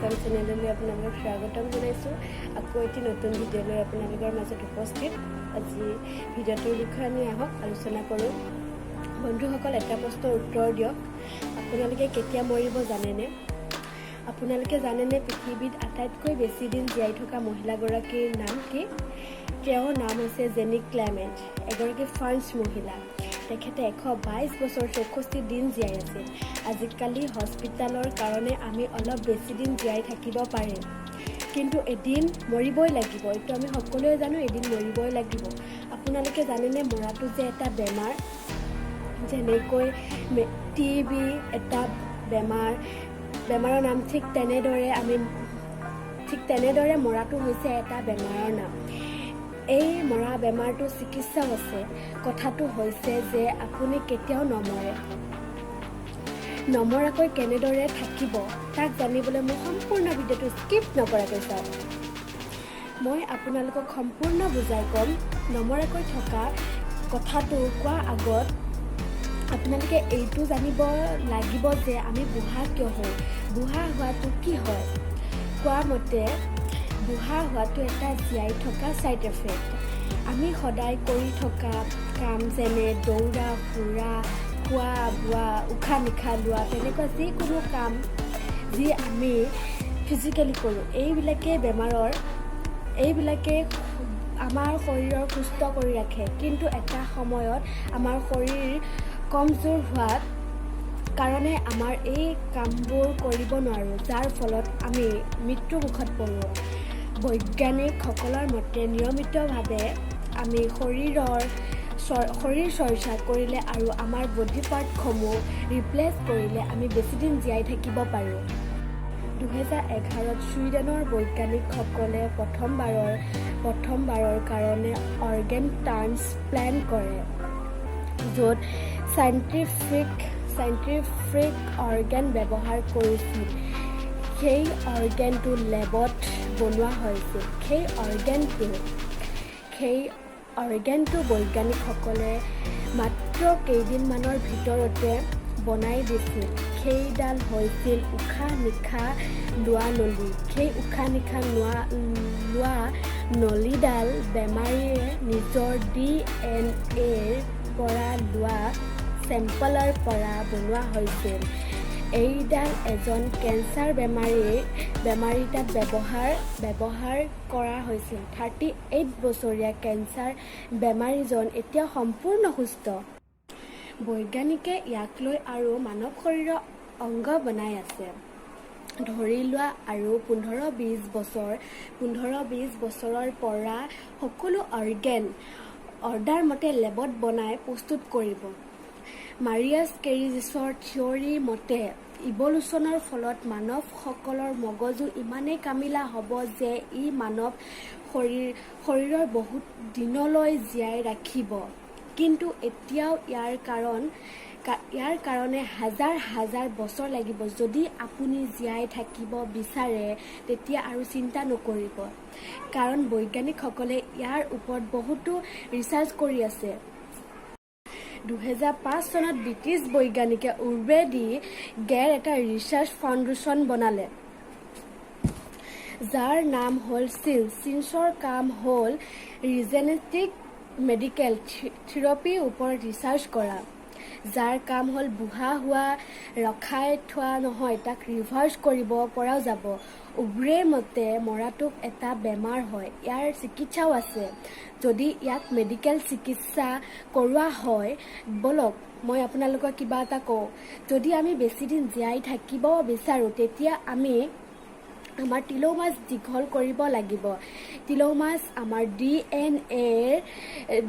আছাম চেনেললৈ আপোনালোকক স্বাগতম জনাইছোঁ। আকৌ এটি নতুন ভিডিঅ' লৈ আপোনালোকৰ মাজত উপস্থিত। আজি ভিডিঅ'টোৰ বিষয়ে আমি আহক আলোচনা কৰোঁ। বন্ধুসকল, এটা প্ৰশ্নৰ উত্তৰ দিয়ক। আপোনালোকে কেতিয়া মৰিব জানেনে? আপোনালোকে জানেনে পৃথিৱীত আটাইতকৈ বেছি দিন জীয়াই থকা মহিলাগৰাকীৰ নাম কি? তেওঁৰ নাম হৈছে জেনি ক্লেমেণ্ট, এগৰাকী ফ্ৰান্স মহিলা। তেখেতে 122 বছৰ 64 দিন জীয়াই আছিল। আজিকালি হস্পিটেলৰ কাৰণে আমি অলপ বেছি দিন জীয়াই থাকিব পাৰিম, কিন্তু এদিন মৰিবই লাগিব। এইটো আমি সকলোৱে জানো, এদিন মৰিবই লাগিব। আপোনালোকে জানেনে মৰাটো যে এটা বেমাৰ? যেনেকৈ TB এটা বেমাৰৰ নাম, ঠিক তেনেদৰে মৰাটো হৈছে এটা বেমাৰৰ নাম। এই মৰা বেমাৰটো চিকিৎসাও আছে। কথাটো হৈছে যে আপুনি কেতিয়াও নমৰাকৈ কেনেদৰে থাকিব তাক জানিবলৈ মই সম্পূৰ্ণ ভিডিঅ'টো স্কিপ নকৰাকৈ চাওক। মই আপোনালোকক সম্পূৰ্ণ বুজাই ক'ম। নমৰাকৈ থকা কথাটো কোৱাৰ আগত আপোনালোকে এইটো জানিব লাগিব যে আমি বুঢ়া কিয় হওঁ, বুঢ়া হোৱাটো কি হয়। কোৱা মতে বুঢ়া হোৱাটো এটা জীয়াই থকা ছাইড এফেক্ট। আমি সদায় কৰি থকা কাম যেনে দৌৰা ফুৰা, খোৱা বোৱা, উশাহ নিশাহ লোৱা, তেনেকুৱা যিকোনো কাম যি আমি ফিজিকেলি কৰোঁ, এইবিলাকে আমাৰ শৰীৰৰ সুস্থ কৰি ৰাখে। কিন্তু এটা সময়ত আমাৰ শৰীৰ কমজোৰ হোৱাৰ কাৰণে আমাৰ এই কামবোৰ কৰিব নোৱাৰোঁ, যাৰ ফলত আমি মৃত্যুমুখত পৰোঁ। বৈজ্ঞানিকসকলৰ মতে নিয়মিতভাৱে আমি শৰীৰ চৰ্চা কৰিলে আৰু আমাৰ বডি পাৰ্টসমূহ ৰিপ্লেচ কৰিলে আমি বেছিদিন জীয়াই থাকিব পাৰোঁ। 2011ত ছুইডেনৰ বৈজ্ঞানিকসকলে প্ৰথমবাৰৰ কাৰণে অৰ্গেন ট্ৰান্সপ্লেণ্ট কৰে, য'ত চাইণ্টিফিক অৰ্গেন ব্যৱহাৰ কৰিছিল। সেই অৰ্গেনটো লেবত বনোৱা হৈছিল। সেই অৰ্গেনটো বৈজ্ঞানিকসকলে মাত্ৰ কেইদিনমানৰ ভিতৰতে বনাই দিছিল। সেইডাল হৈছিল উশাহ নিশাহ লোৱা নলী। সেই উশাহ নিশাহ লোৱা নলীডাল বেমাৰীয়ে নিজৰ DNAৰ পৰা লোৱা চেম্পলৰ পৰা বনোৱা হৈছিল। এইডাল এজন কেঞ্চাৰ বেমাৰী তাত ব্যৱহাৰ কৰা হৈছিল। 38 বছৰীয়া কেঞ্চাৰ বেমাৰীজন এতিয়া সম্পূৰ্ণ সুস্থ। বৈজ্ঞানিকে ইয়াক লৈ আৰু মানৱ শৰীৰৰ অংগ বনাই আছে। ধৰি লোৱা আৰু 15-20 বছৰৰ পৰা সকলো অৰ্গেন অৰ্ডাৰ মতে লেবত বনাই প্ৰস্তুত কৰিব। মাৰিয়াছ কেৰিজিছৰ থিয়ৰী মতে ইভলিউচনৰ ফলত মানৱসকলৰ মগজু ইমানেই কামিলা হ'ব যে ই মানৱ শৰীৰৰ বহুত দিনলৈ জীয়াই ৰাখিব। কিন্তু এতিয়াও ইয়াৰ কাৰণে হাজাৰ বছৰ লাগিব। যদি আপুনি জীয়াই থাকিব বিচাৰে তেতিয়া আৰু চিন্তা নকৰিব, কাৰণ বৈজ্ঞানিকসকলে ইয়াৰ ওপৰত বহুতো ৰিচাৰ্চ কৰি আছে। 2005 চনত ব্ৰিটিছ বৈজ্ঞানিকে উৰ্বে ডি গেৰ এটা ৰিচাৰ্চ ফাউণ্ডেশ্যন বনালে, যাৰ নাম হ'ল চিন্সৰ কাম হ'ল ৰিজেনেৰেটিভ মেডিকেল থেৰাপিৰ ওপৰত ৰিচাৰ্চ কৰা, যাৰ কাম হ'ল বুঢ়া হোৱা ৰখাই থোৱা নহয়, তাক ৰিভাৰ্চ কৰিব পৰাও যাব। উৰ্বেৰ মতে মৰাটো এটা বেমাৰ হয়, ইয়াৰ চিকিৎসাও আছে। যদি ইয়াক মেডিকেল চিকিৎসা কৰোৱা হয়, বলক মই আপোনালোকক কিবা এটা কওঁ। যদি আমি বেছিদিন জীয়াই থাকিব বিচাৰোঁ তেতিয়া আমি আমাৰ টিলোমাছ দীঘল কৰিব লাগিব। টিলোমাছ আমাৰ DNAৰ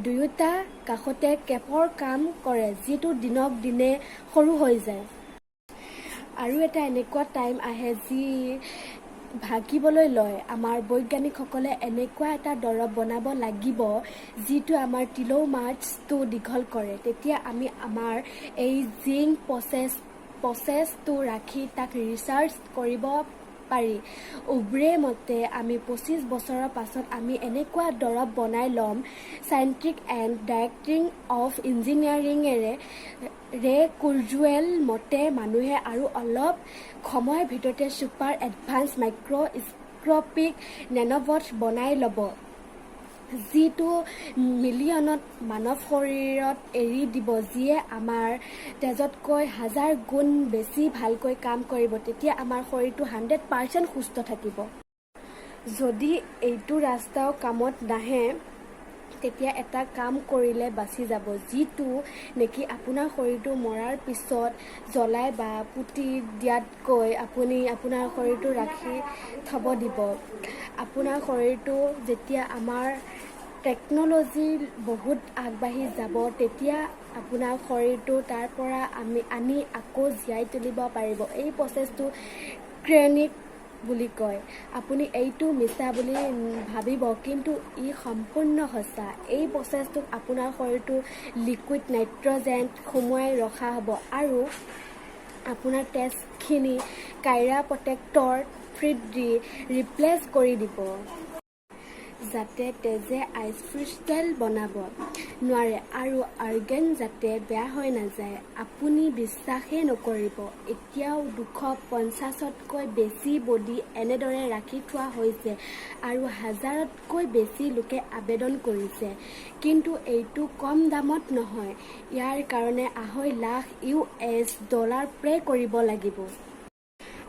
দুয়োটা কাষতে কেপৰ কাম কৰে, যিটো দিনক দিনে সৰু হৈ যায়। আৰু এটা এনেকুৱা টাইম আহে যি ভাগিবলৈ লয়। আমাৰ বৈজ্ঞানিকসকলে এনেকুৱা এটা দৰৱ বনাব লাগিব যিটো আমাৰ টিলোমাছটো দীঘল কৰে। তেতিয়া আমি আমাৰ এই জিং প্ৰচেছটো ৰাখি তাক ৰিচাৰ্চ কৰিব পাৰি। উব্ৰে মতে আমি 25 বছৰৰ পাছত আমি এনেকুৱা দৰৱ বনাই ল'ম, চাইণ্টিফিক এণ্ড ডাইৰেক্টিং অফ ইঞ্জিনিয়াৰিঙেৰে ৰে কুৰজুৱেল মতে মানুহে আৰু অলপ সময়ৰ ভিতৰতে ছুপাৰ এডভান্স মাইক্ৰস্কপিক নেন'বট বনাই ল'ব, যিটো মিলিয়নত মানৱ শৰীৰত এৰি দিব, যিয়ে আমাৰ তেজতকৈ 1000 গুণ বেছি ভালকৈ কাম কৰিব। তেতিয়া আমাৰ শৰীৰটো 100% সুস্থ থাকিব। যদি এইটো ৰাস্তাও কামত নাহে, তেতিয়া এটা কাম কৰিলে বাচি যাব, যিটো নেকি আপোনাৰ শৰীৰটো মৰাৰ পিছত জ্বলাই বা পুতি দিয়াতকৈ আপুনি আপোনাৰ শৰীৰটো ৰাখি থব দিব। আপোনাৰ শৰীৰটো যেতিয়া আমাৰ টেকন'লজি বহুত আগবাঢ়ি যাব, তেতিয়া আপোনাৰ শৰীৰটো তাৰ পৰা আনি আকৌ জীয়াই তুলিব পাৰিব। এই প্ৰচেছটো ক্ৰেনিক বুলি কয়। আপুনি এইটো মিছা বুলি ভাবিব, কিন্তু ই সম্পূৰ্ণ সঁচা। এই প্ৰচেছটোত আপোনাৰ শৰীৰটো লিকুইড নাইট্ৰজেন সুমুৱাই ৰখা হ'ব আৰু আপোনাৰ তেজখিনি কাইৰা প্ৰটেক্টৰ ফ্লুইড দি ৰিপ্লেচ কৰি দিব, যাতে তেজে আইচ ক্ৰিষ্টেল বনাব নোৱাৰে আৰু অৰ্গেন যাতে বেয়া হৈ নাযায়। আপুনি বিশ্বাসেই নকৰিব, এতিয়াও 250তকৈ বেছি বডি এনেদৰে ৰাখি থোৱা হৈছে আৰু 1000তকৈ বেছি লোকে আবেদন কৰিছে। কিন্তু এইটো কম দামত নহয়, ইয়াৰ কাৰণে $2.5 লাখ US পে' কৰিব লাগিব।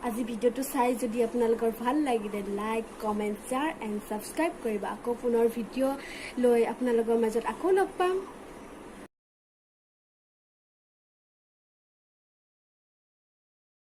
আজি ভিডিঅ'টো চাই যদি আপোনালোকৰ ভাল লাগিলে, like, comment, share and subscribe কৰিব। আকৌ পুনৰ ভিডিঅ' লৈ আপোনালোকৰ মাজত আকৌ লগ পাম।